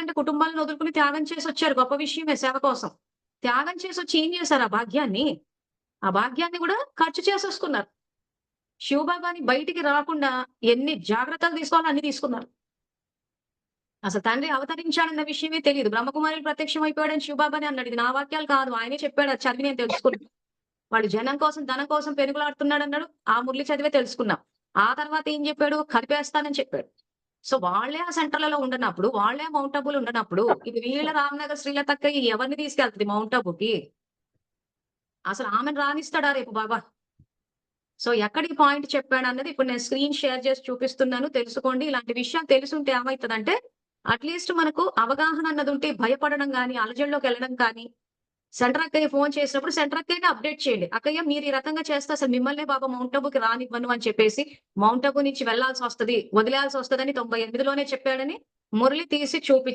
చేయాలంటే కుటుంబాలను వదులుకొని త్యాగం చేసొచ్చారు. గొప్ప విషయమే సేవ కోసం. త్యాగం చేసొచ్చి ఏం చేశారు ఆ భాగ్యాన్ని? ఆ భాగ్యాన్ని గూడా ఖర్చు చేసేసుకున్నారు. శివబాబాని బయటికి రాకుండా ఎన్ని జాగ్రత్తలు తీసుకోవాలో అన్ని తీసుకున్నారు. అసలు తండ్రి అవతరించాడన్న విషయమే తెలీదు. బ్రహ్మకుమారులు ప్రత్యక్షమైపోయాడని శివబాబానే అన్నాడు. ఇది నా వాక్యాలు కాదు. ఆయనే చెప్పాడు. అది చదివి నేను తెలుసుకున్నా. వాడు జనం కోసం, ధనం కోసం పెనుగులాడుతున్నాడన్నాడు. ఆ మురళి చదివే తెలుసుకున్నాం. ఆ తర్వాత ఏం చెప్పాడు? కలిపేస్తానని చెప్పాడు. సో, వాళ్ళే ఆ సెంటర్‌లలో ఉండనప్పుడు, వాళ్ళే మౌంట్ ఆబూలో ఉండనప్పుడు, ఇది వీళ్ళ రామ్‌నగర్ శ్రీలతక్క ఎవరిని తీసుకెళ్తది మౌంట్ ఆబూకి? అసలు ఆమెను రానిస్తాడా రేపు బాబా? సో, ఎక్కడికి పాయింట్ చెప్పాడన్నది ఇప్పుడు నేను స్క్రీన్ షేర్ చేసి చూపిస్తున్నాను. తెలుసుకోండి. ఇలాంటి విషయాలు తెలిసుంటే ఏమైతదంటే, అట్‌లీస్ట్ మనకు అవగాహన అన్నదుంటే భయపడడం గాని, అలజడిలోకెళ్ళడం కానీ, సెంటర్ అక్కయ్య ఫోను చేసినప్పుడు సెంటర్ అక్కయ్యని అప్‌డేట్ చేయండి. "అక్కయ్య మీరు ఈ రకంగా చేస్తే అసలు మిమ్మల్నే బాబా మౌంట్ ఆబూకి రానివ్వను" అని చెప్పేసి, మౌంట్ ఆబూ నుంచి వెళ్ళాల్సొస్తది, వదిలేయాల్సొస్తదని 98లోనే చెప్పాడని మురళి తీసి చూపి